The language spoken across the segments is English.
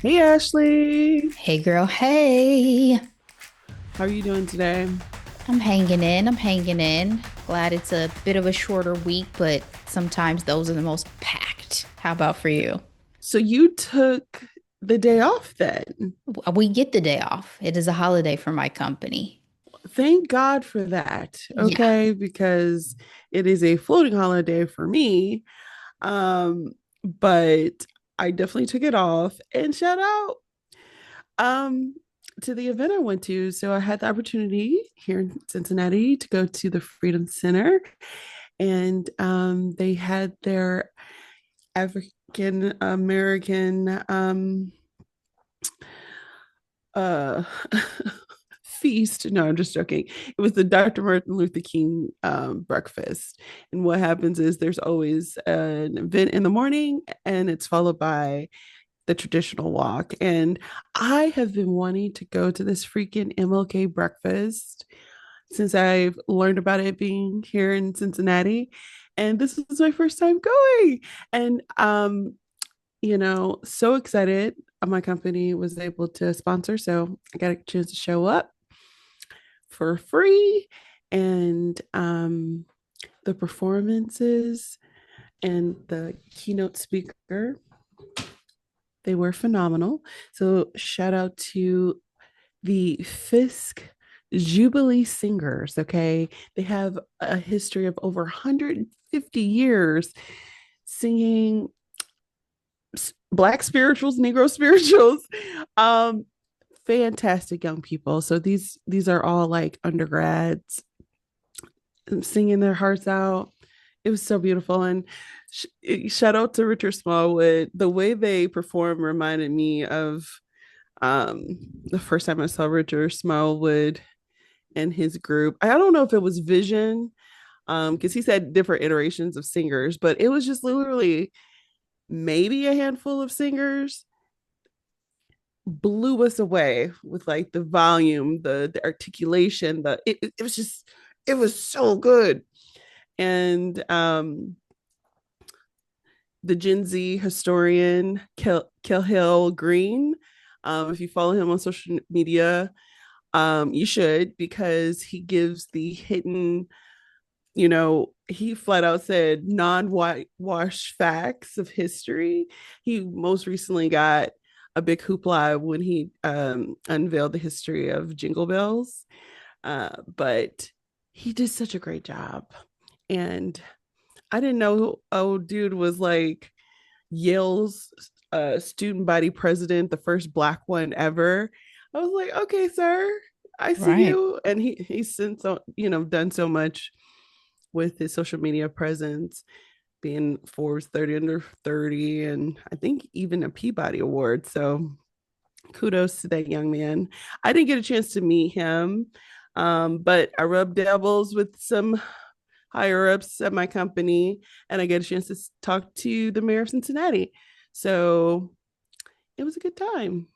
Hey Ashley, Hey girl, hey. how are you doing today? I'm hanging in. I'm hanging in. Glad it's a bit of a shorter week, but sometimes those are the most packed. How about for you? So you took the day off then. We get the day off. It is a holiday for my company. Thank God for that. Yeah. Okay, because it is a floating holiday for me. Um, but I definitely took it off and shout out um to the event I went to. So I had the opportunity here in Cincinnati to go to the Freedom Center and they had their African American uh feast. No, I'm just joking. It was the Dr. Martin Luther King breakfast. And what happens is there's always an event in the morning and it's followed by the traditional walk. And I have been wanting to go to this freaking MLK breakfast since I've learned about it being here in Cincinnati. And this is my first time going. And so excited my company was able to sponsor. So I got a chance to show up for free. And the performances and the keynote speaker, they were phenomenal. So shout out to the Fisk Jubilee Singers. Okay. They have a history of over 150 years singing Black spirituals, Negro spirituals. Um, Fantastic young people. So these are all like undergrads singing their hearts out. It was so beautiful. And shout out to Richard Smallwood. The way they perform reminded me of um, the first time I saw Richard Smallwood and his group. I don't know if it was Vision, because he's had different iterations of singers, but it was just literally maybe a handful of singers blew us away with like the volume, the articulation, it was just it was so good. And the Gen Z historian Hill Green, if you follow him on social media, you should because he gives the hidden, he flat out said non-whitewash facts of history. He most recently got a big hoopla when he unveiled the history of Jingle Bells. But he did such a great job. And I didn't know old dude was like Yale's student body president, the first black one ever. I was like, okay, sir, I see Right. you. And he's since done so much with his social media presence, being Forbes 30 under 30, and I think even a Peabody Award. So kudos to that young man. I didn't get a chance to meet him, but I rubbed elbows with some higher ups at my company, and I get a chance to talk to the mayor of Cincinnati. So it was a good time.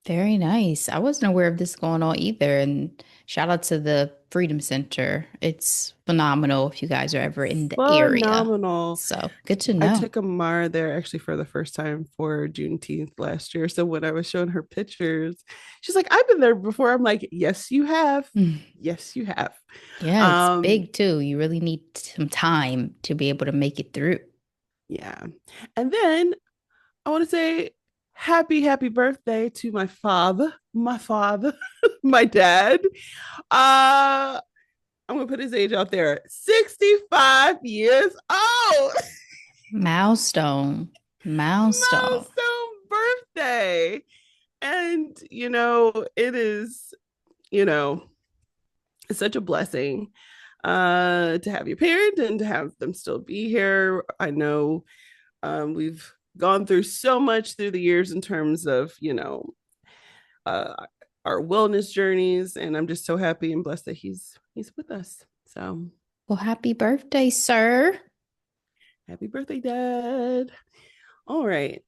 Very nice. I wasn't aware of this going on either. And shout out to the Freedom Center. It's phenomenal if you guys are ever in the area. Phenomenal. So good to I know. took Amara there actually for the first time for Juneteenth last year. So when I was showing her pictures, she's like, I've been there before. I'm like, yes, you have. Mm. Yes, you have. Yeah, it's Um, big too. You really need some time to be able to make it through. yeah. And then I want to say happy birthday to my father, my dad. I'm gonna put his age out there. 65 years old. Milestone. Milestone. Milestone birthday. And it is, you know, it's such a blessing to have your parent and to have them still be here. I know we've gone through so much through the years in terms of, uh, our wellness journeys, and I'm just so happy and blessed that he's with us. So Well, happy birthday, sir. happy birthday, Dad. All right.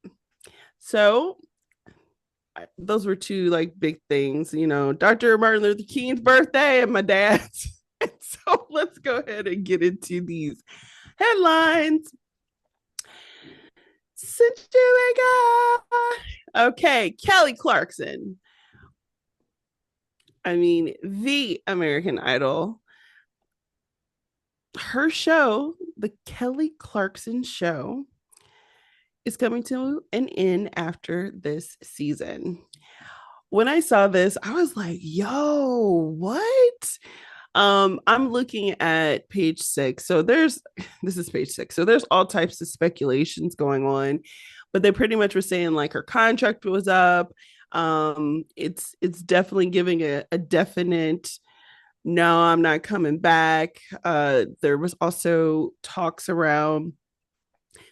So those were two like big things, Dr. Martin Luther King's birthday and my dad's. And so let's go ahead and get into these headlines. Situation. Okay, Kelly Clarkson. I mean, the American Idol. Her show, The Kelly Clarkson Show, is coming to an end after this season. When I saw this, I was like, yo, what? I'm looking at page 6. So there's this is page 6. So there's all types of speculations going on, but they pretty much were saying like her contract was up. It's definitely giving a definite no, I'm not coming back. There was also talks around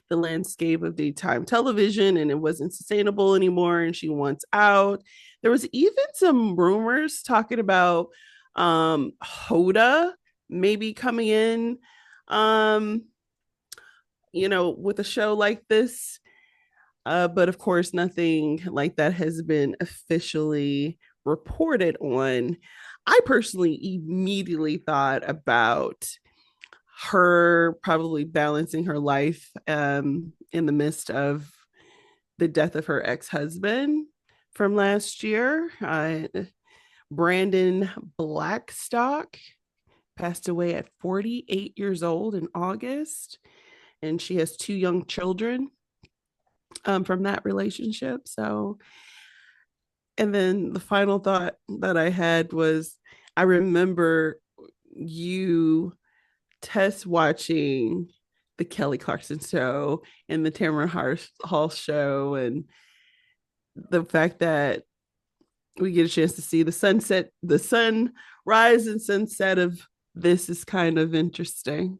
the landscape of daytime television and it wasn't sustainable anymore and she wants out. There was even some rumors talking about Hoda maybe coming in um with a show like this. But of course nothing like that has been officially reported on. I personally immediately thought about her probably balancing her life in the midst of the death of her ex-husband from last year. Brandon Blackstock passed away at 48 years old in August, and she has two young children from that relationship. So, and then the final thought that I had was I remember you Tess watching the Kelly Clarkson show and the Tamara Hall show, and the fact that we get a chance to see the sunrise and sunset of this is kind of interesting.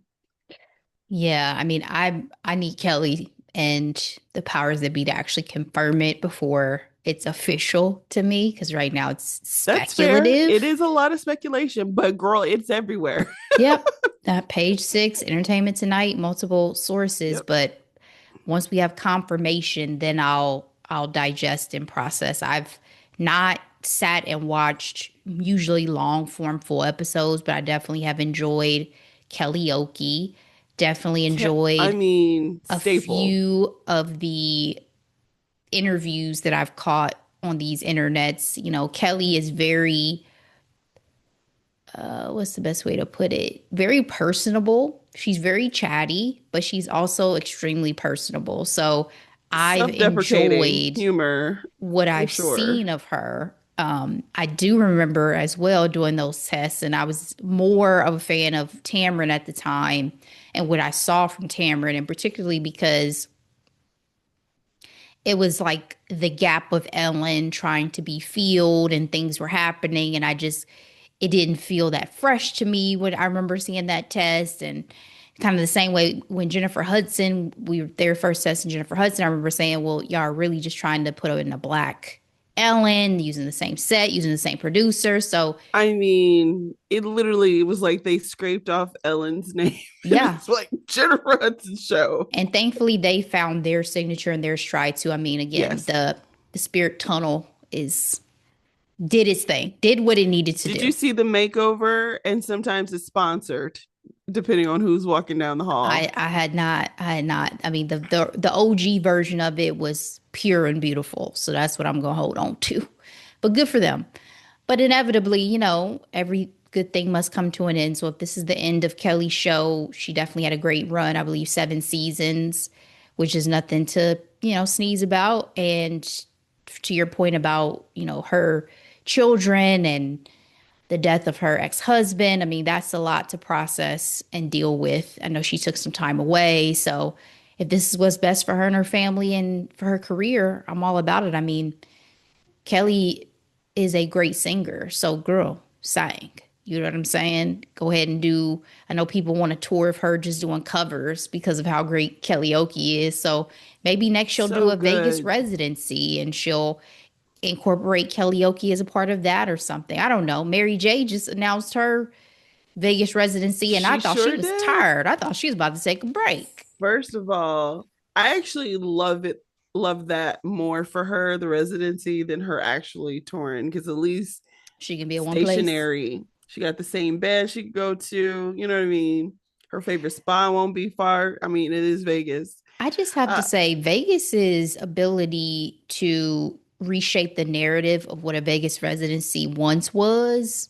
Yeah, I mean, I need Kelly and the powers that be to actually confirm it before it's official to me, because right now it's That's fair. It speculative. is a lot of speculation, but girl, it's everywhere. Yep, that page 6, Entertainment Tonight, multiple sources, Yep. but once we have confirmation, then I'll digest and process. I've not sat and watched usually long form full episodes, but I definitely have enjoyed karaoke. Definitely I enjoyed mean, a staple. few of the interviews that I've caught on these internets. You know, Kelly is very, what's the best way to put it? Very personable. She's very chatty, but she's also extremely personable. So I've Self-deprecating enjoyed humor what for I've sure. seen of her. I do remember as well doing those tests, and I was more of a fan of Tamron at the time and what I saw from Tamron, and particularly because it was like the gap of Ellen trying to be filled and things were happening. And it didn't feel that fresh to me when I remember seeing that test. And kind of the same way when Jennifer Hudson, we were their first test in Jennifer Hudson, I remember saying, well, y'all are really just trying to put her in a black Ellen, using the same set, using the same producer. So, I mean, it literally was like they scraped off Ellen's name and yeah. it's like Jennifer Hudson's show. And thankfully, they found their signature and their stride too. I mean, again, Yes. the Spirit Tunnel is did its thing, did what it needed to Did do. you see the makeover? And sometimes it's sponsored, depending on who's walking down the hall. I had not. I mean, the OG version of it was pure and beautiful. So that's what I'm gonna hold on to. But good for them. But inevitably, you know, every good thing must come to an end. So if this is the end of Kelly's show, she definitely had a great run. I believe 7 seasons, which is nothing to, you know, sneeze about. And to your point about, you know, her children and the death of her ex-husband. I mean, that's a lot to process and deal with. I know she took some time away. So if this is what's best for her and her family and for her career, I'm all about it. I mean, Kelly is a great singer. So girl, sang. You know what I'm saying? Go ahead and do. I know people want a tour of her just doing covers because of how great karaoke is. So maybe next she'll do So a Vegas good. residency and she'll incorporate karaoke as a part of that or something. I don't know. Mary J just announced her Vegas residency, and I She thought she sure was did. tired. I thought she was about to take a break. First of all, I actually love that more for her, the residency, than her actually touring, because at least She can be in one place. stationary. She got the same bed she could go to. You know what I mean? Her favorite spa won't be far. I mean, it is Vegas. I just have to Uh, say, Vegas's ability to reshape the narrative of what a Vegas residency once was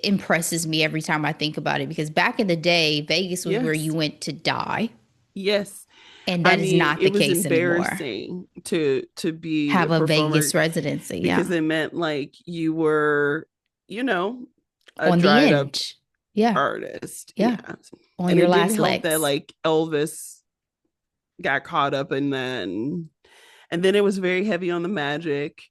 impresses me every time I think about it. Because back in the day, Vegas was where you yes, went to die, yes. and I that is mean, not it the was case anymore. embarrassing to be a Have a performer Vegas residency, because yeah, it meant like you were, you know, a on the dried up end, yeah, artist. yeah, Yeah. on And your it didn't last help that legs. like Elvis got caught up in that. And then it was very heavy on the magic.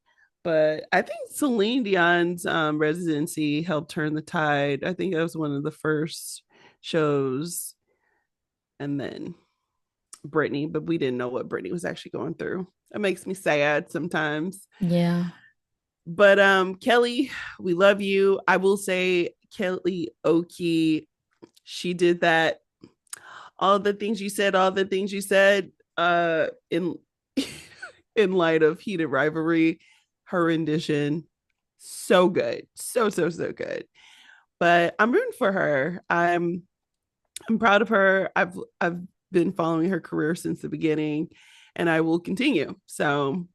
But I think Celine Dion's residency helped turn the tide. I think that was one of the first shows. And then Britney, but we didn't know what Britney was actually going through. It makes me sad sometimes. Yeah. But Kelly, we love you. I will say Kelly Oki, she did that. All the things you said in in light of heated rivalry, her rendition, so good. So good. But I'm rooting for her. I'm proud of her. I've been following her career since the beginning and I will continue. So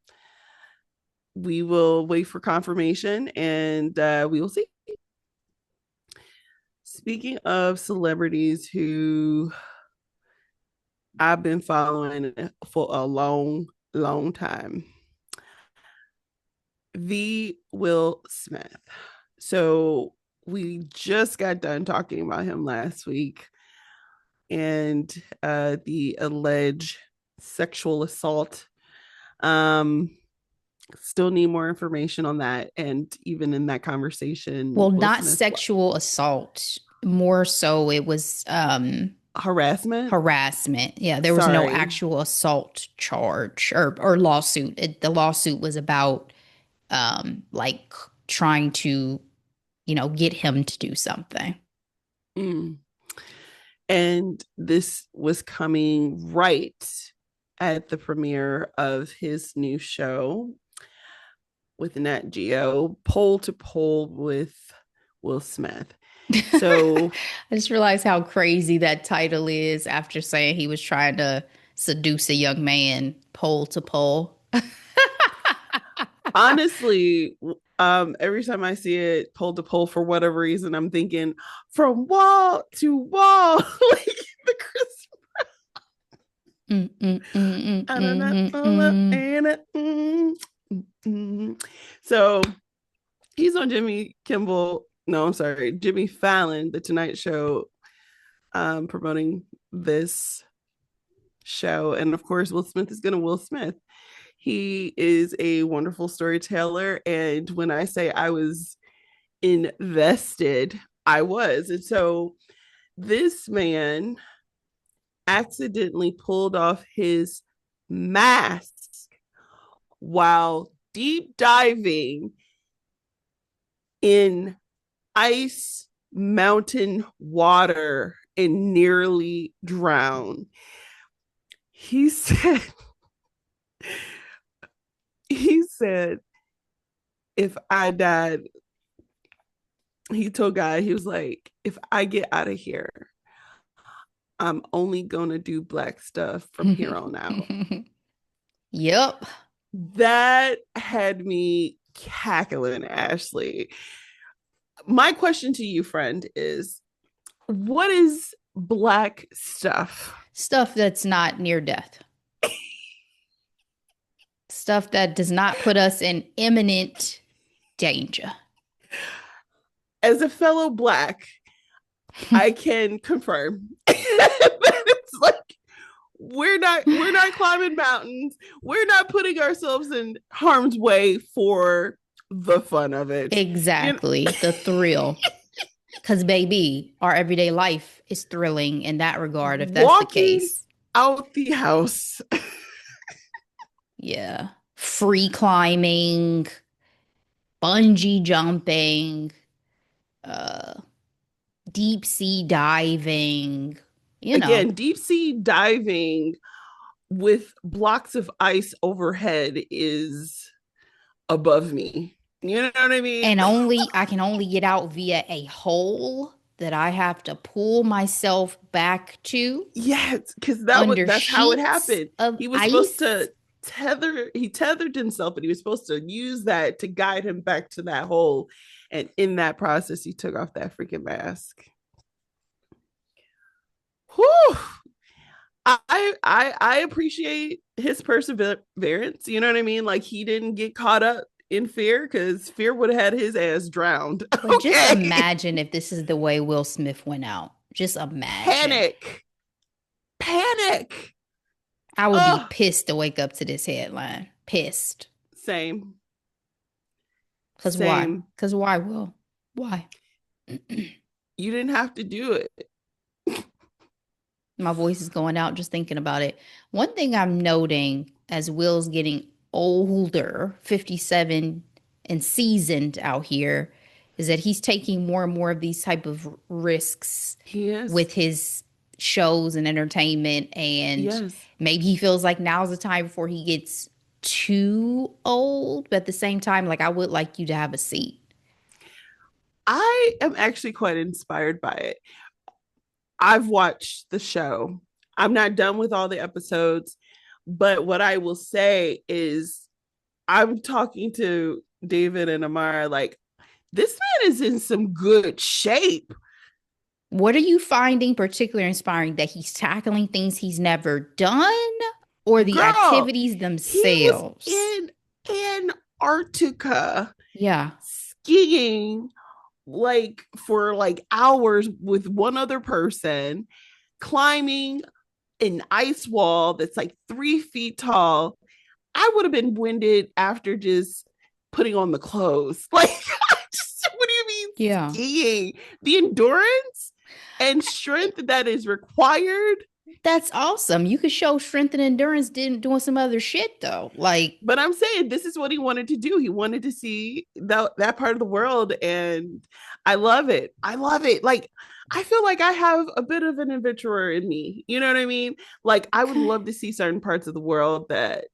we will wait for confirmation and we will see. Speaking of celebrities who I've been following for a long time, the Will Smith. So we just got done talking about him last week and the alleged sexual assault. Um, Still need more information on that. And even in that conversation, Well, Will not Smith sexual assault. More so, it was harassment. harassment. Yeah, there was no Sorry. actual assault charge or lawsuit. The lawsuit was about like trying to, get him to do something. Mm. And this was coming right at the premiere of his new show with Nat Geo, Pole to Pole with Will Smith. So, I just realized how crazy that title is after saying he was trying to seduce a young man pole to pole. honestly, every time I see it pole to pole for whatever reason, I'm thinking from wall to wall, like the Chris. Mm, mm, mm, I don't know, mm, mm, So he's on Jimmy Kimmel. No, I'm sorry, Jimmy Fallon, The Tonight Show, promoting this show. And of course, Will Smith is going to Will Smith. He is a wonderful storyteller. And when I say I was invested, I was. And so this man accidentally pulled off his mask while deep diving in ice mountain water and nearly drowned. He said, he said, if I died, he told God, he was like, if I get out of here, I'm only gonna do black stuff from here on out. mm. Yep. That had me cackling, Ashley. My question to you, friend, is what is black stuff? Stuff that's not near death. Stuff that does not put us in imminent danger. As a fellow black, I can confirm that it's like we're not climbing mountains. We're not putting ourselves in harm's way for the fun of it. You know, Exactly. The thrill. Because, baby, our everyday life is thrilling in that regard, if that's the walking case. out the house. Yeah. Free climbing, bungee jumping, uh, deep sea diving, you know. Again, deep sea diving with blocks of ice overhead is above me. You know what I mean? And I can only get out via a hole that I have to pull myself back to Yes, because under that's how it sheets happened. of He was supposed ice. to he tethered himself, and he was supposed to use that to guide him back to that hole. And in that process, he took off that freaking mask. Whew. I appreciate his perseverance. You know what I mean? Like he didn't get caught up in fear, because fear would have had his ass drowned. But just Okay. imagine if this is the way Will Smith went out. Just imagine. Panic. Panic. I would be Oh, pissed to wake up to this headline. Pissed. same. Cause why? Same. Cause why, Will? Why? You didn't have to do it. My voice is going out just thinking about it. One thing I'm noting as Will's getting older, 57 and seasoned out here, is that he's taking more and more of these type of risks He is. with his shows and entertainment, and Yes. maybe he feels like now's the time before he gets too old, but at the same time, like I would like you to have a seat. I am actually quite inspired by it. I've watched the show. I'm not done with all the episodes, but what I will say is I'm talking to David and Amara like, this man is in some good shape. What are you finding particularly inspiring, that he's tackling things he's never done, or the Girl, activities he was themselves? in Antarctica Yeah. skiing like for like hours with one other person, climbing an ice wall that's like 3 feet tall. I would have been winded after just putting on the clothes. Like, what do you mean Yeah. skiing? The endurance and strength that is required. That's awesome. You could show strength and endurance doing some other shit though. Like, But I'm saying this is what he wanted to do. He wanted to see that part of the world. And I love it. I love it. Like, I feel like I have a bit of an adventurer in me. You know what I mean? Like, I would okay. love to see certain parts of the world that,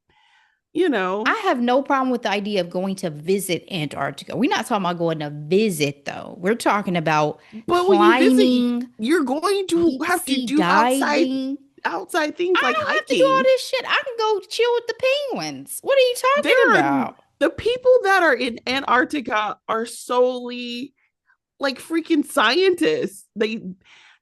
you I know, have no problem with the idea of going to visit Antarctica. We're not talking about going to visit though. We're talking about but when you visit, climbing, you're going to deep have to sea do diving. outside things I like don't have to do all hiking. this shit. I can go chill with the penguins. What are you talking There are about? the people that are in Antarctica are solely like freaking scientists. They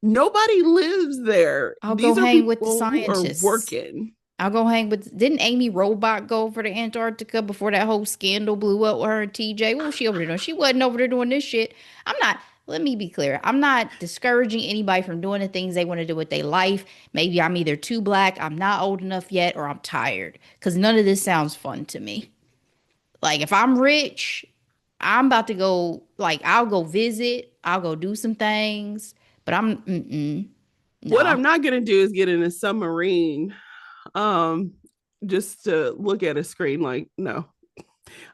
nobody lives there. I'll go These are hang with the people who are scientists. working. I'll go hang with. Didn't Amy Robot go over to Antarctica before that whole scandal blew up with her and TJ? What was she over there doing? She wasn't over there doing this shit. I'm not. Let me be clear. I'm not discouraging anybody from doing the things they want to do with their life. Maybe I'm either too black, I'm not old enough yet, or I'm tired. Because none of this sounds fun to me. Like if I'm rich, I'm about to go. Like I'll go visit. I'll go do some things. But What no. I'm not gonna do is get in a submarine um just to look at a screen. Like, no.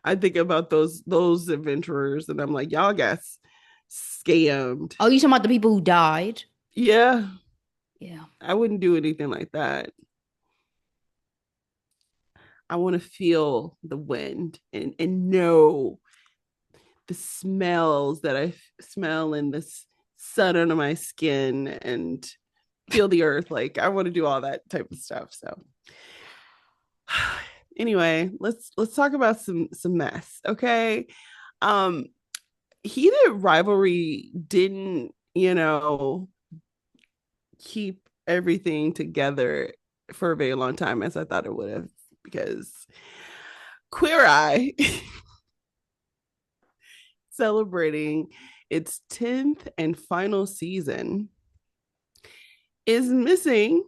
I think about those adventurers and I'm like, y'all guys scammed. Oh, you talking about the people who died? Yeah, Yeah. I wouldn't do anything like that. I want to feel the wind and know the smells that I smell in this sun under my skin and feel the earth. Like, I want to do all that type of stuff. So anyway, let's talk about some mess. Okay. Um, heated rivalry didn't, keep everything together for a very long time as I thought it would have, because Queer Eye celebrating its 10th and final season is missing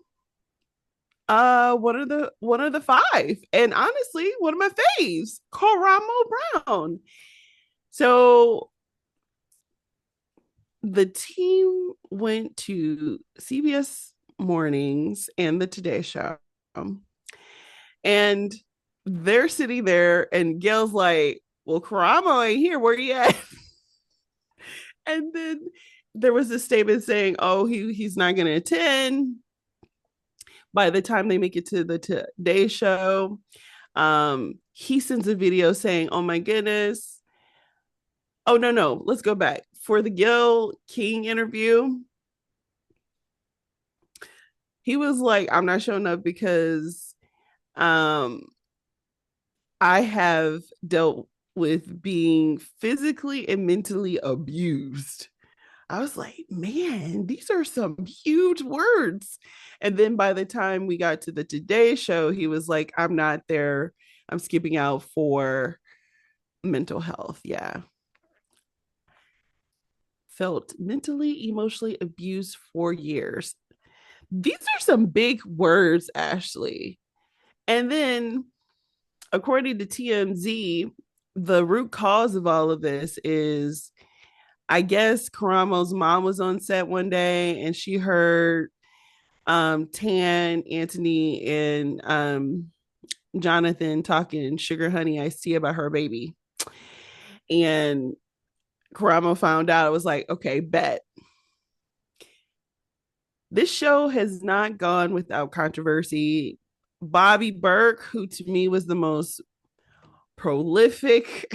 one of the five, and honestly one of my faves, Karamo Brown. So the team went to CBS Mornings and the Today Show, and they're sitting there, and Gail's like, "Well, Karamo ain't here. Where you at?" And then there was a statement saying, "Oh, he's not going to attend." By the time they make it to the Today Show, he sends a video saying, "Oh my goodness." Oh, no, let's go back. for the Gil King interview, he was like, I'm not showing up because um I have dealt with being physically and mentally abused. I was like, man, these are some huge words. And then by the time we got to the Today Show, he was like, I'm not there. I'm skipping out for mental health. Yeah. Felt mentally, emotionally abused for years. These are some big words, Ashley. And then, according to TMZ, the root cause of all of this is, I guess, Karamo's mom was on set one day and she heard Tan, Anthony, and Jonathan talking sugar honey iced tea about her baby. And Karamo found out. It was like, okay, bet. This show has not gone without controversy. Bobby Burke, who to me was the most prolific,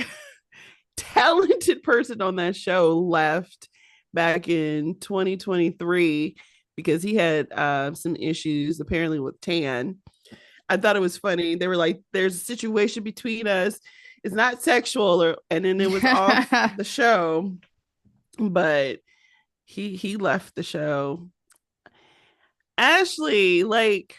talented person on that show, left back in 2023 because he had some issues apparently with Tan. I thought it was funny. They were like, "There's a situation between us. It's not sexual," and then it was off the show. But he left the show. Ashley, like,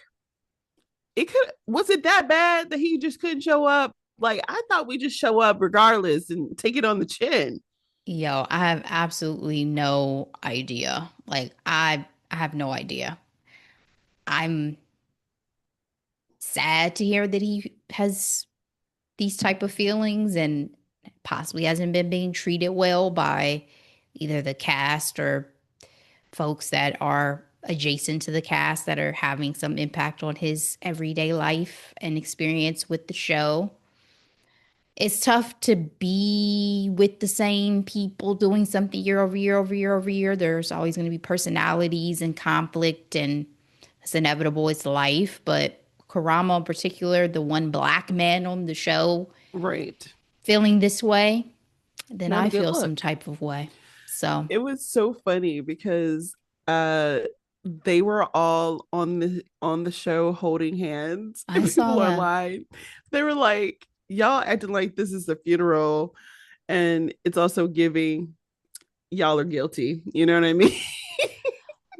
it could was it that bad that he just couldn't show up? Like, I thought we just show up regardless and take it on the chin. Yo, I have absolutely no idea. Like I have no idea. I'm sad to hear that he has these type of feelings and possibly hasn't been being treated well by either the cast or folks that are adjacent to the cast that are having some impact on his everyday life and experience with the show. It's tough to be with the same people doing something year over year over year over year. There's always going to be personalities and conflict, and it's inevitable. It's life. But Karama, in particular, the one black man on the show, Right. feeling this way, then Not a I good feel look. some type of way. So It was so funny because uh they were all on the show holding hands I and saw people that. online. They were like, y'all acting like this is a funeral and it's also giving y'all are guilty. You know what I mean?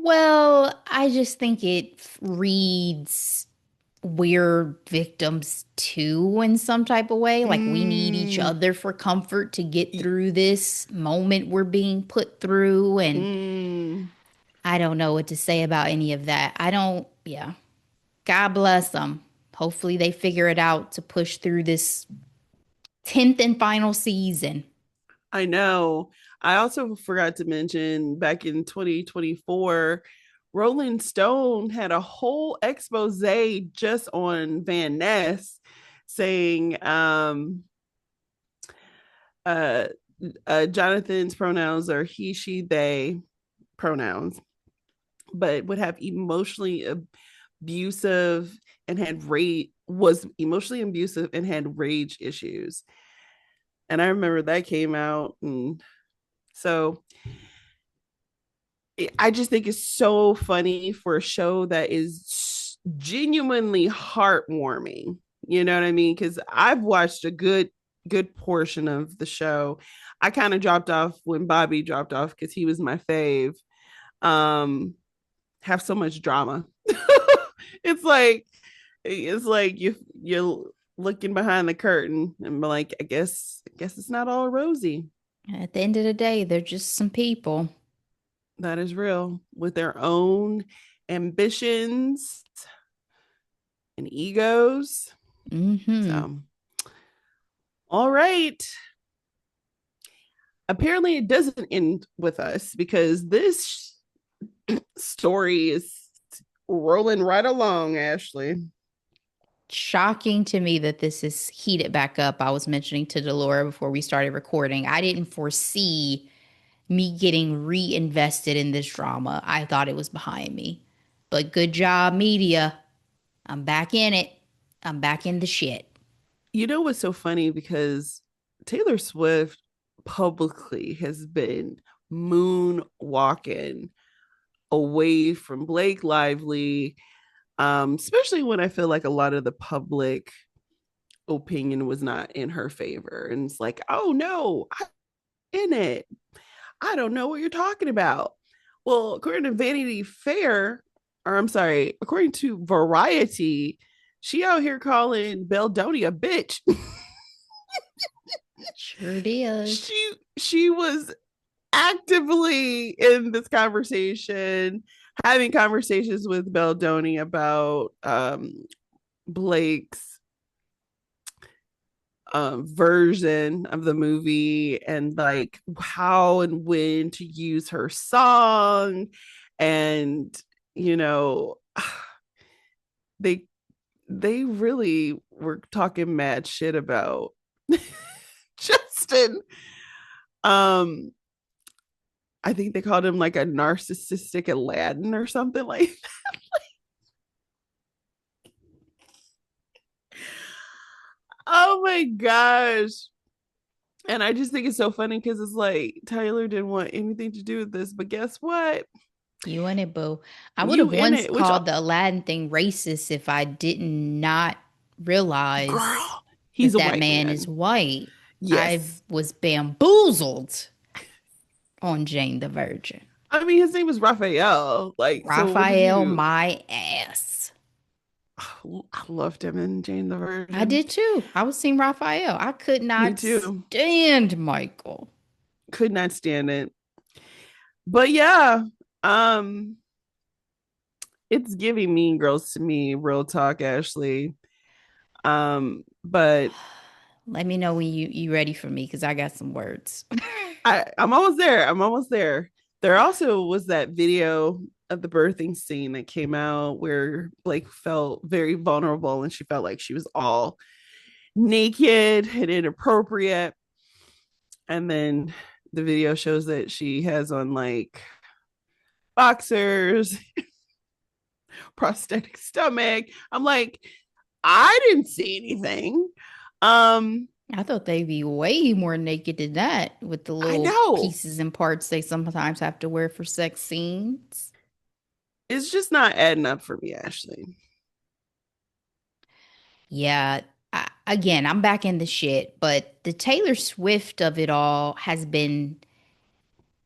Well, I just think it reads we're victims too in some type of way. Like we need each mm, other for comfort to get through this moment we're being put through. And mm. I don't know what to say about any of that. I don't, yeah. God bless them. Hopefully they figure it out to push through this 10th and final season. I know. I also forgot to mention back in 2024, Rolling Stone had a whole expose just on Van Ness saying uh, Jonathan's pronouns are he, she, they pronouns, but would have emotionally abusive and had rage was emotionally abusive and had rage issues. And I remember that came out. And so I just think it's so funny for a show that is genuinely heartwarming. You know what I mean? Because I've watched a good portion of the show. I kind of dropped off when Bobby dropped off because he was my fave. Um, have so much drama. it's like it's like you're looking behind the curtain and be like, I guess it's not all rosy. At the end of the day, they're just some people. That is real with their own ambitions and egos. Mm-hmm. So, all right. Apparently, it doesn't end with us because this story is rolling right along, Ashley. Shocking to me that this is heated back up. I was mentioning to Delora before we started recording. I didn't foresee me getting reinvested in this drama. I thought it was behind me. But good job, media. I'm back in it. I'm back in the shit. You know what's so funny? Because Taylor Swift publicly has been moonwalking away from Blake Lively, especially when I feel like a lot of the public opinion was not in her favor. And it's like, oh no, I'm in it. I don't know what you're talking about. Well, according to Vanity Fair, or I'm sorry, according to Variety, she out here calling Beldoni a bitch. Sure did. she was actively in this conversation, having conversations with Beldoni about Blake's version of the movie and like how and when to use her song. And you know, they they really were talking mad shit about Justin. um I think they called him like a narcissistic Aladdin or something like that. Oh my gosh. And I just think it's so funny because it's like Tyler didn't want anything to do with this, but guess what? You in it, boo. I would You have in once it, which called the Aladdin thing racist if I did not realize girl, he's that a that white man is man. white. I Yes. was bamboozled on Jane the Virgin. I mean, his name was Raphael. Like, so what did Raphael, you? my ass. I loved him in Jane the I Virgin. did too. I was seeing Raphael. I could Me not too. stand Michael. Could not stand it. But yeah, um, it's giving Mean Girls to me, real talk, Ashley. But Let me know when you ready for me because I got some words. I'm almost there. I'm almost there. There also was that video of the birthing scene that came out where Blake felt very vulnerable and she felt like she was all naked and inappropriate. And then the video shows that she has on like boxers, prosthetic stomach. I'm like, I didn't see anything. Um, I thought they'd be way more naked than that with the I little know. pieces and parts they sometimes have to wear for sex scenes. It's just not adding up for me, Ashley. Yeah, again, I'm back in the shit, but the Taylor Swift of it all has been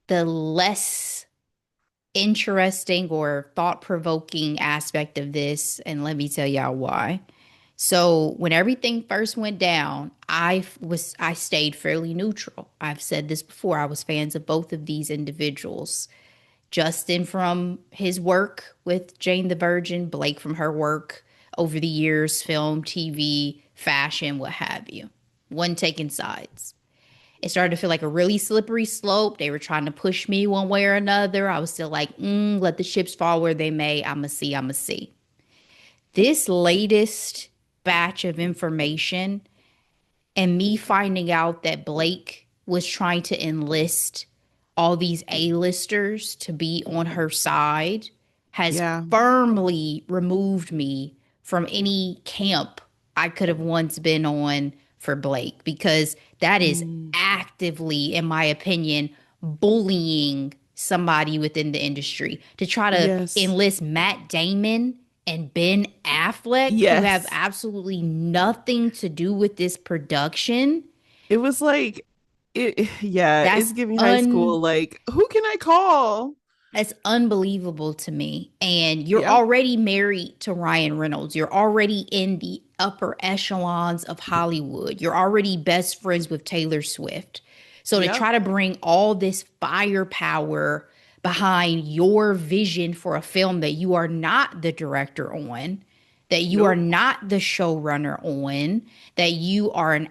the less interesting or thought provoking aspect of this. And let me tell y'all why. So when everything first went down, I stayed fairly neutral. I've said this before. I was fans of both of these individuals. Justin from his work with Jane the Virgin, Blake from her work over the years, film, TV, fashion, what have you. One taking sides. It started to feel like a really slippery slope. They were trying to push me one way or another. I was still like, let the chips fall where they may. I'ma see, I'ma see. This latest batch of information and me finding out that Blake was trying to enlist all these A-listers to be on her side has Yeah. firmly removed me from any camp I could have once been on for Blake because that is Mm, actively, in my opinion, bullying somebody within the industry to try to yes. enlist Matt Damon and Ben Affleck, who have Yes. absolutely nothing to do with this production. It was like yeah, it's That's giving high un school. Like, who can I call? that's unbelievable to me. And you're Yep. already married to Ryan Reynolds. You're already in the upper echelons of Hollywood. You're already best friends with Taylor Swift. So to Yep. try to bring all this firepower behind your vision for a film that you are not the director on, that you are Nope. not the showrunner on, that you are an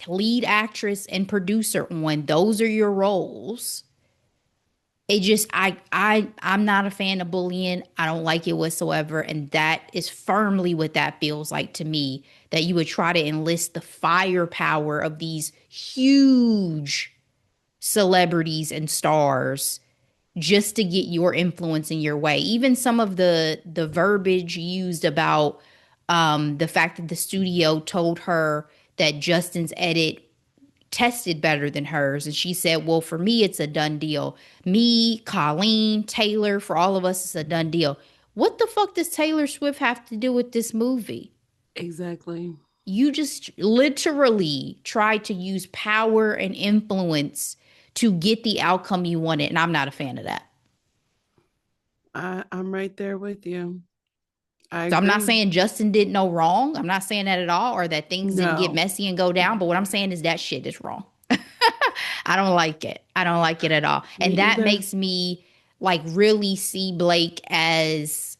lead actress and producer on, those are your roles. It just I'm not a fan of bullying. I don't like it whatsoever, and that is firmly what that feels like to me, that you would try to enlist the firepower of these huge celebrities and stars just to get your influence in your way. Even some of the verbiage used about the fact that the studio told her that Justin's edit tested better than hers. And she said, well, for me, it's a done deal. Me, Colleen, Taylor, for all of us, it's a done deal. What the fuck does Taylor Swift have to do with this movie? Exactly. You just literally tried to use power and influence to get the outcome you wanted. And I'm not a fan of that. I'm right there with you. I So I'm not agree. saying Justin did no wrong. I'm not saying that at all, or that things didn't get No, messy and go down. But what I'm saying is that shit is wrong. I don't like it. I don't like it at all. me And that either. makes me like really see Blake as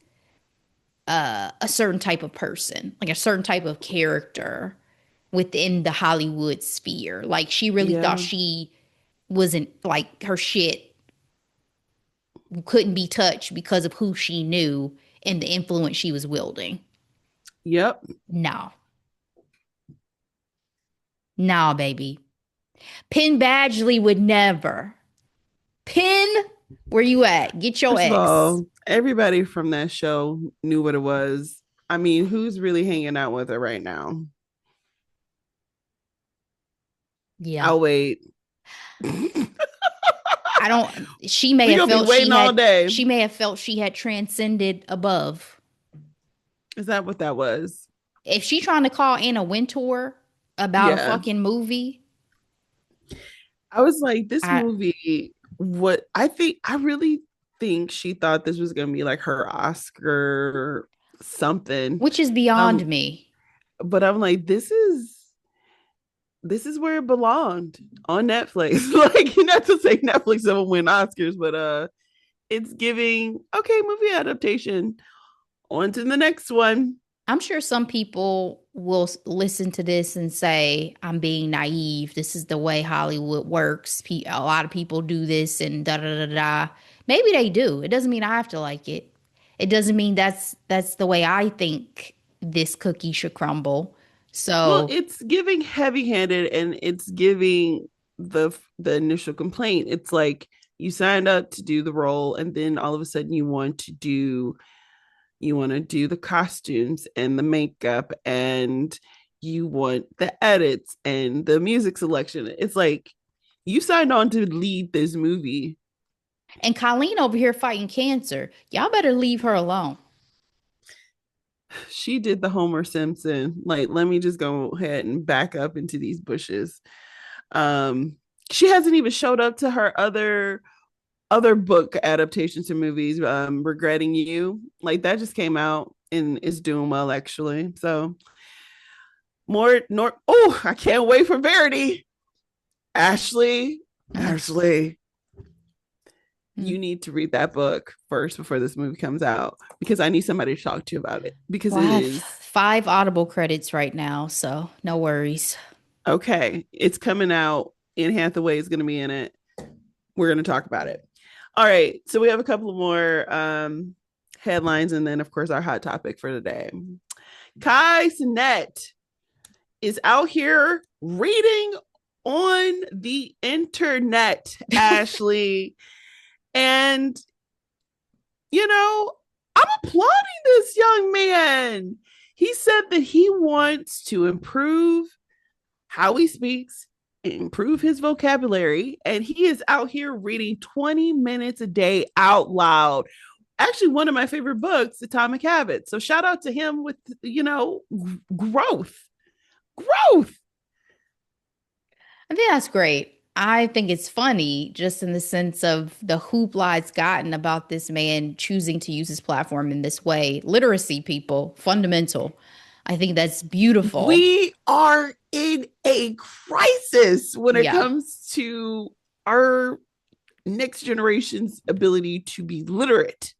a certain type of person, like a certain type of character within the Hollywood sphere. Like she really thought Yeah. she wasn't like her shit couldn't be touched because of who she knew and the influence she was wielding. Yep. No, no, baby. Penn Badgley would never. Penn, where you at? Get your First of ex. all, everybody from that show knew what it was. I mean, who's really hanging out with her right now? Yeah. I'll wait. We're I don't she may have gonna be felt waiting all day. she may have felt she had transcended above. Is that what that was? If she trying to call Anna Wintour about a Yeah. fucking movie, I was like, this I movie, what I think, I really think she thought this was gonna be like her Oscar something. which is beyond Um, me. but I'm like, this is where it belonged on Netflix. Like, not to say Netflix don't win Oscars, but it's giving okay movie adaptation. On to the next one. I'm sure some people will listen to this and say, I'm being naive. This is the way Hollywood works. A lot of people do this and da da da da. Maybe they do. It doesn't mean I have to like it. It doesn't mean that's the way I think this cookie should crumble. Well, So, it's giving heavy-handed, and it's giving the initial complaint. It's like you signed up to do the role, and then all of a sudden you want to do the costumes and the makeup, and you want the edits and the music selection. It's like you signed on to lead this movie. and Colleen over here fighting cancer. Y'all better leave her alone. She did the Homer Simpson. Like, let me just go ahead and back up into these bushes. Um, she hasn't even showed up to her other book adaptations to movies. Regretting You, like that just came out and is doing well actually. So more nor oh, I can't wait for Verity. Ashley, Mm. Ashley, Mm. you need to read that book first before this movie comes out because I need somebody to talk to you about it because Well, I it have is 5 Audible credits right now, so no worries. okay. It's coming out. Anne Hathaway is going to be in it. We're going to talk about it. All right. So we have a couple of more headlines and then, of course, our hot topic for today. Cenat is out here reading on the internet, Ashley. And, I'm applauding this young man. He said that he wants to improve how he speaks, improve his vocabulary, and he is out here reading 20 minutes a day out loud. Actually, one of my favorite books, Atomic Habits. So shout out to him with, growth. Growth. I think that's great. I think it's funny just in the sense of the hoopla it's gotten about this man choosing to use his platform in this way. Literacy, people, fundamental. I think that's beautiful. We are in a crisis when it Yeah. comes to our next generation's ability to be literate.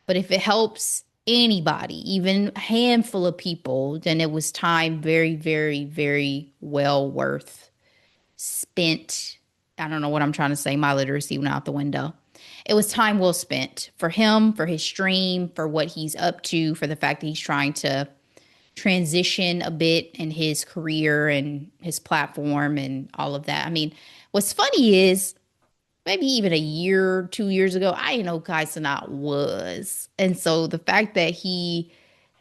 But if it helps anybody, even a handful of people, then it was time very, very, very well worth spent. I don't know what I'm trying to say. My literacy went out the window. It was time well spent for him, for his stream, for what he's up to, for the fact that he's trying to transition a bit in his career and his platform and all of that. I mean, what's funny is maybe even a year, 2 years ago, I didn't know Kai Cenat was. And so the fact that he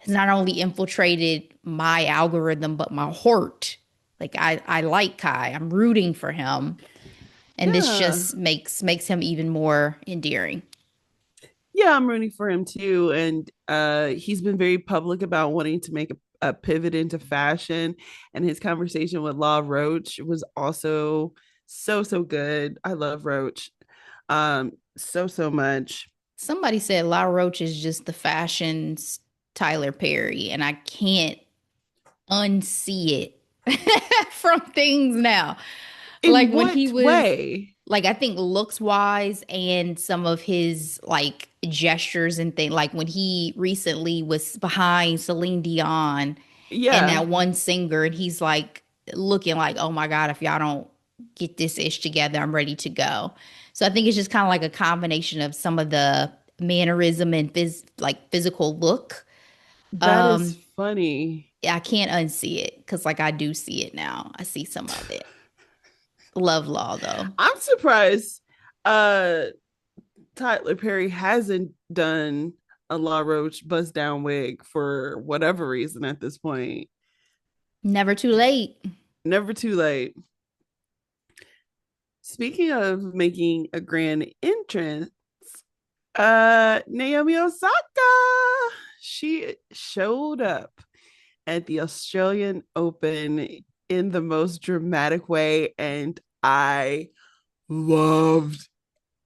has not only infiltrated my algorithm, but my heart Like I like Kai. I'm rooting for him. And this Yeah. just makes him even more endearing. Yeah, I'm rooting for him too. And he's been very public about wanting to make a pivot into fashion. And his conversation with Law Roach was also so good. I love Roach so much. Somebody said La Roche is just the fashion's Tyler Perry, and I can't unsee it from things now. Like In when he what was way? like I think looks wise and some of his like gestures and things like when he recently was behind Celine Dion and Yeah, that one singer and he's like looking like, oh my God, if y'all don't get this ish together, I'm ready to go. So I think it's just kind of like a combination of some of the mannerism and physical look. that is Um, funny. I can't unsee it because like I do see it now. I see some of it. Love Law though. I'm surprised uh Tyler Perry hasn't done a La Roche bust down wig for whatever reason at this point. Never too late. Never too late. Speaking of making a grand entrance, Naomi Osaka, she showed up at the Australian Open in the most dramatic way, and I loved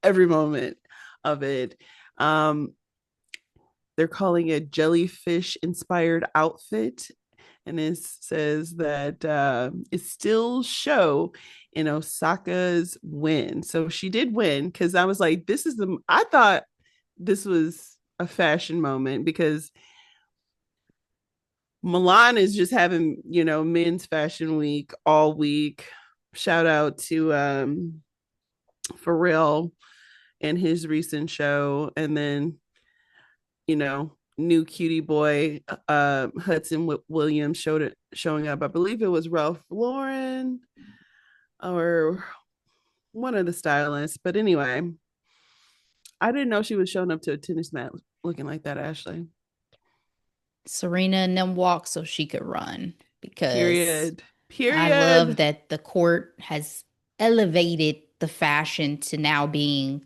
every moment of it. Um, they're calling it jellyfish inspired outfit, and it says that it still show in Osaka's win. So she did win because I was like, this is the I thought this was a fashion moment because Milan is just having, men's fashion week all week. Shout out to Pharrell and his recent show. And then, new cutie boy Hudson Williams showing up. I believe it was Ralph Lauren or one of the stylists. But anyway, I didn't know she was showing up to a tennis mat looking like that, Ashley. Serena and them walk so she could run because Period. I love Period. that the court has elevated the fashion to now being,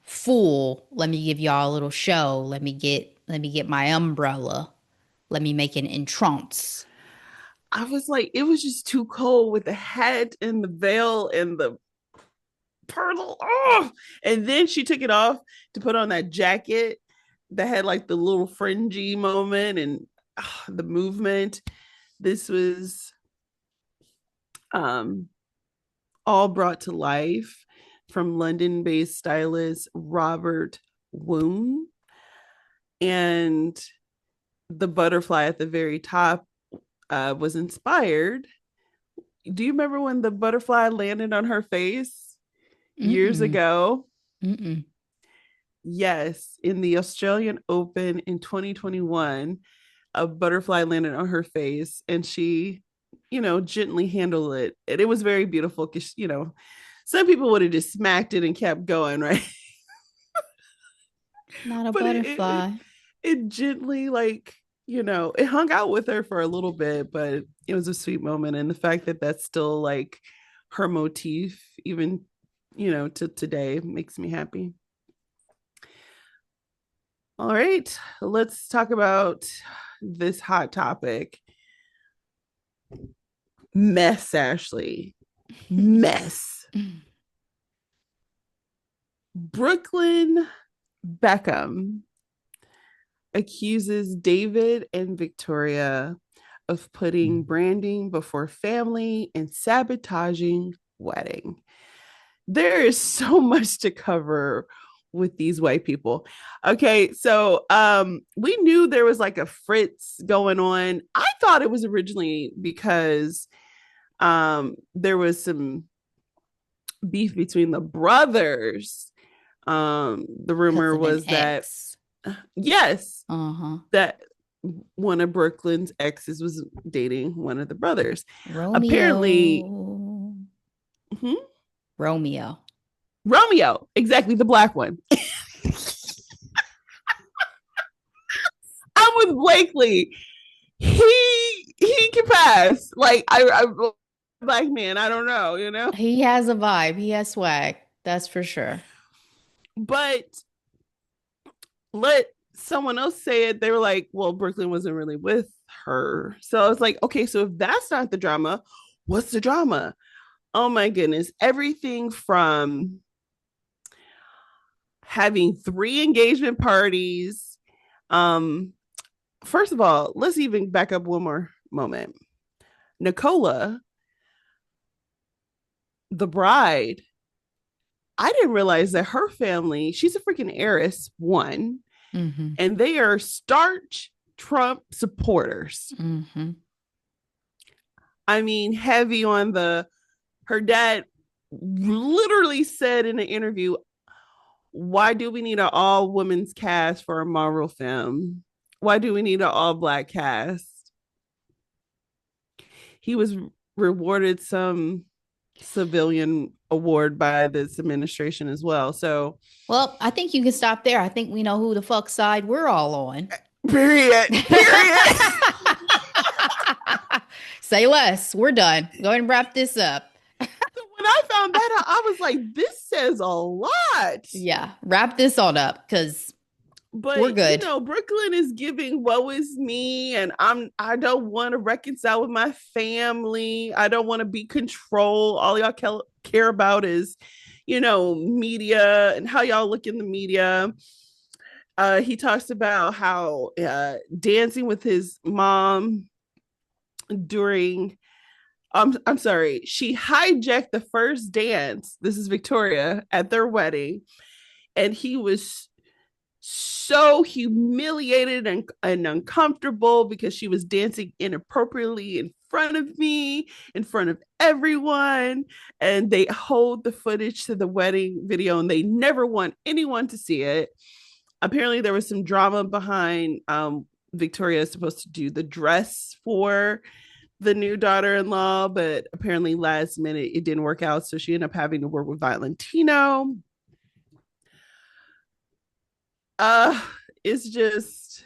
full. Let me give y'all a little show. Let me get my umbrella. Let me make an entrance. I was like, it was just too cold with the hat and the veil and the pearl. Oh, and then she took it off to put on that jacket that had like the little fringy moment and the movement. This was um all brought to life from London-based stylist Robert Woon, and the butterfly at the very top was inspired. Do you remember when the butterfly landed on her face years Mm-mm. ago? Mm-mm. Yes, in the Australian Open in 2021, a butterfly landed on her face and she, gently handled it. And it was very beautiful because, some people would have just smacked it and kept going, right? Not a But it, butterfly. it gently, like, it hung out with her for a little bit, but it was a sweet moment. And the fact that that's still like her motif, even, to today, makes me happy. All right, let's talk about this hot topic. Mess, Ashley. Mess. Brooklyn Beckham accuses David and Victoria of putting branding before family and sabotaging wedding. There is so much to cover with these white people. Okay, so we knew there was like a fritz going on. I thought it was originally because there was some beef between the brothers. The Because rumor of an was that ex. yes, Uh-huh. that one of Brooklyn's exes was dating one of the brothers. Apparently, Romeo. hmm? Romeo. Romeo, exactly, the black one. I'm with Blakely. He he can pass. Like I black man, I don't know, you know. He has a vibe. He has swag. That's for sure. But let someone else say it. They were like, well, Brooklyn wasn't really with her. So I was like, okay, so if that's not the drama, what's the drama? Oh my goodness. Everything from having 3 engagement parties. Um, First of all, let's even back up one more moment. Nicola, the bride, I didn't realize that her family, she's a freaking heiress, one, Mm-hmm. and they are starch Trump supporters. Mm-hmm. I mean, heavy on her dad literally said in an interview, why do we need an all women's cast for a Marvel film? Why do we need an all black cast? He was rewarded some civilian award by this administration as well. So, Well, I think you can stop there. I think we know who the fuck side we're all on. period. Period. Say less. We're done. Go ahead and wrap this up. When I found that out, I was like, this says a lot. Yeah, wrap this on up because But we're good. Brooklyn is giving woe is me, and I don't want to reconcile with my family. I don't want to be controlled. All y'all care about is, media and how y'all look in the media. He talks about how dancing with his mom during I'm sorry, she hijacked the first dance. This is Victoria at their wedding, and he was so humiliated and uncomfortable because she was dancing inappropriately in front of me, in front of everyone. And they hold the footage to the wedding video and they never want anyone to see it. Apparently, there was some drama behind Victoria is supposed to do the dress for the new daughter-in-law, but apparently last minute it didn't work out. So she ended up having to work with Valentino. Uh, it's just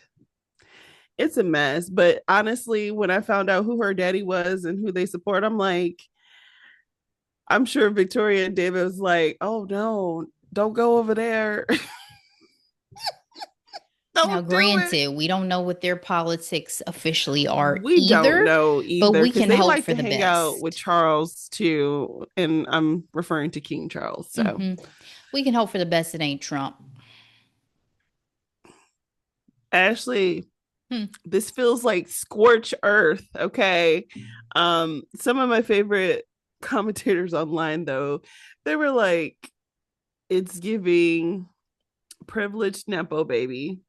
it's a mess. But honestly, when I found out who her daddy was and who they support, I'm like, I'm sure Victoria and David was like, oh no, don't go over there. Now, Don't do it. granted, we don't know what their politics officially are We don't either, know but either we because can they hope like for to the hang out with best. Charles too. And I'm referring to King Charles. So Hmm. We can hope for the best. It ain't Trump. Ashley, Hmm. this feels like scorch earth. Okay. Some of my favorite commentators online though, they were like, it's giving privileged Nepo baby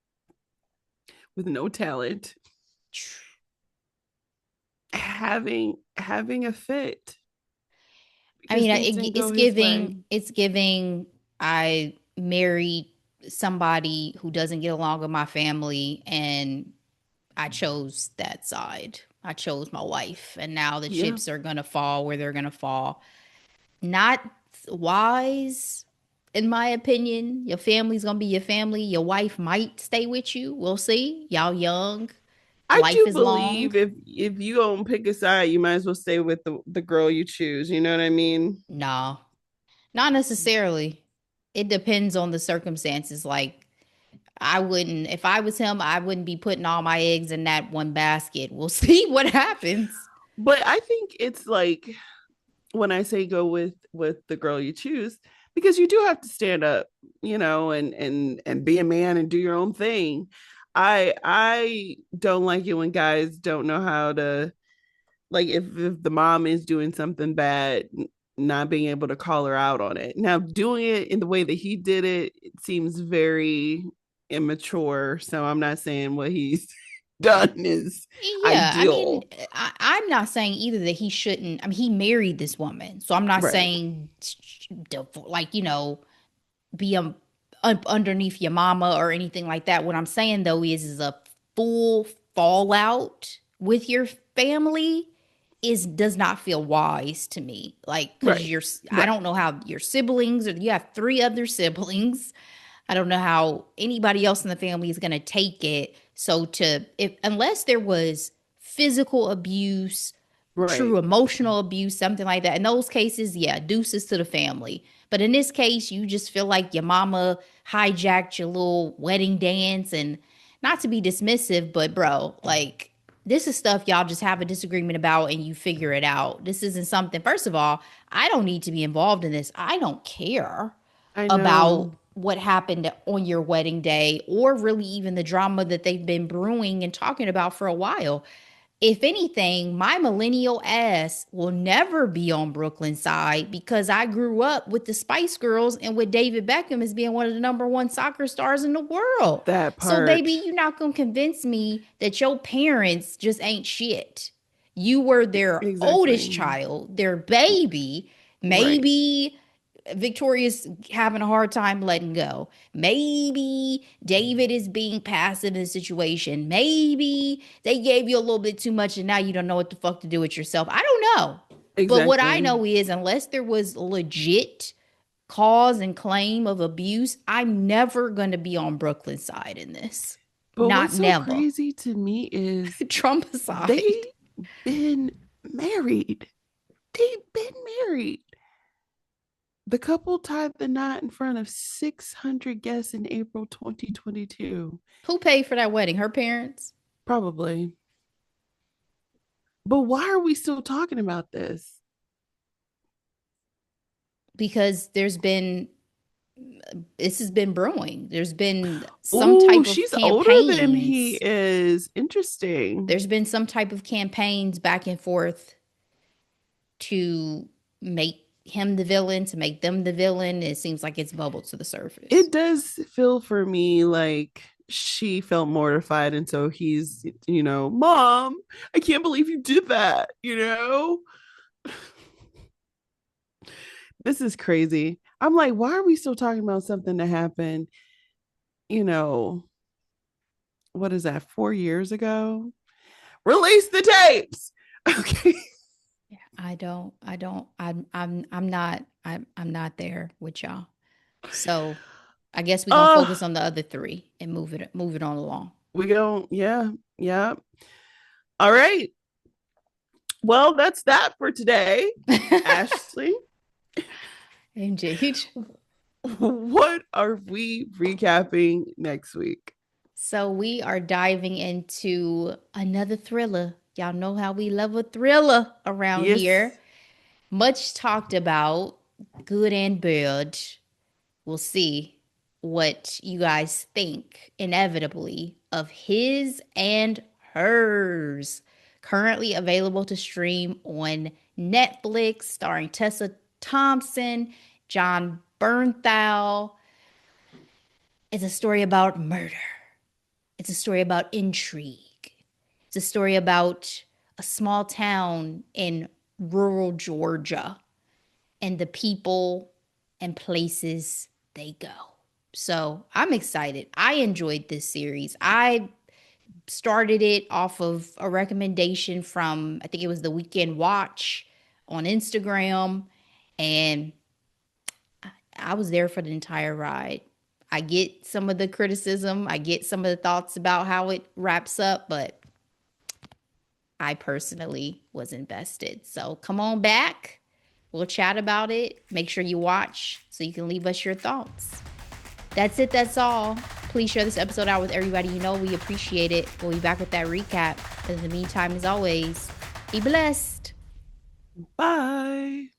with no talent having a fit I because mean, things didn't go his way. it's giving, I married somebody who doesn't get along with my family, and I chose that side. I chose my wife, and now the Yeah. chips are gonna fall where they're gonna fall. Not wise, in my opinion. Your family's gonna be your family. Your wife might stay with you. We'll see. Y'all young. I Life do is long. believe if you don't pick a side, you might as well stay with the girl you choose. You know what I mean? No, not necessarily. It depends on the circumstances. Like, I wouldn't, if I was him, I wouldn't be putting all my eggs in that one basket. We'll see what happens. But I think it's like when I say go with the girl you choose, because you do have to stand up, and be a man and do your own thing. I don't like it when guys don't know how to, like, if the mom is doing something bad, not being able to call her out on it. Now doing it in the way that he did it, it seems very immature. So I'm not saying what he's done is Yeah, I mean, ideal. I'm not saying either that he shouldn't. I mean, he married this woman, so I'm not Right. saying like, be underneath your mama or anything like that. What I'm saying though is a full fallout with your family is does not feel wise to me. Like, because Right. I Right. don't know how your siblings, or you have 3 other siblings. I don't know how anybody else in the family is going to take it. So, if unless there was physical abuse, true Right. emotional abuse, something like that. In those cases, yeah, deuces to the family. But in this case, you just feel like your mama hijacked your little wedding dance. And not to be dismissive, but bro, like, this is stuff y'all just have a disagreement about and you figure it out. This isn't something, first of all, I don't need to be involved in this. I don't care I about know. what happened on your wedding day or really even the drama that they've been brewing and talking about for a while. If anything, my millennial ass will never be on Brooklyn's side because I grew up with the Spice Girls and with David Beckham as being one of the number one soccer stars in the world. That So, part. baby, you're not going to convince me that your parents just ain't shit. You were their oldest Exactly. child, their baby. Right. Maybe Victoria's having a hard time letting go. Maybe David is being passive in the situation. Maybe they gave you a little bit too much and now you don't know what the fuck to do with yourself. I don't know. But what I Exactly. know is, unless there was legit cause and claim of abuse, I'm never going to be on Brooklyn's side in this. But Not what's so never. crazy to me is Trump aside. they been married. They've been married. The couple tied the knot in front of 600 guests in April 2022. Who paid for that wedding? Her parents? Probably. But why are we still talking about this? Because this has been brewing. There's been some Oh, type of she's older than he campaigns. is. Interesting. There's been some type of campaigns back and forth to make him the villain, to make them the villain. It seems like it's bubbled to the surface. It does feel for me like she felt mortified. And so he's, Mom, I can't believe you did that. This is crazy. I'm like, why are we still talking about something that happened, you know, what is that, 4 years ago? Release the tapes. Okay. I'm not there with y'all. So I guess we're gonna Oh, focus on the other three and move it on along. we go. Yeah. Yeah. All right. Well, that's that for today. Ashley, Indeed. what are we recapping next week? So we are diving into another thriller. Y'all know how we love a thriller around Yes. here. Much talked about, good and bad. We'll see what you guys think, inevitably, of His and Hers. Currently available to stream on Netflix, starring Tessa Thompson, John Bernthal. It's a story about murder. It's a story about intrigue. It's a story about a small town in rural Georgia and the people and places they go. So I'm excited. I enjoyed this series. I started it off of a recommendation from, I think it was the Weekend Watch on Instagram, and I was there for the entire ride. I get some of the criticism, I get some of the thoughts about how it wraps up, but I personally was invested. So come on back. We'll chat about it. Make sure you watch so you can leave us your thoughts. That's it. That's all. Please share this episode out with everybody you know. We appreciate it. We'll be back with that recap. In the meantime, as always, be blessed. Bye.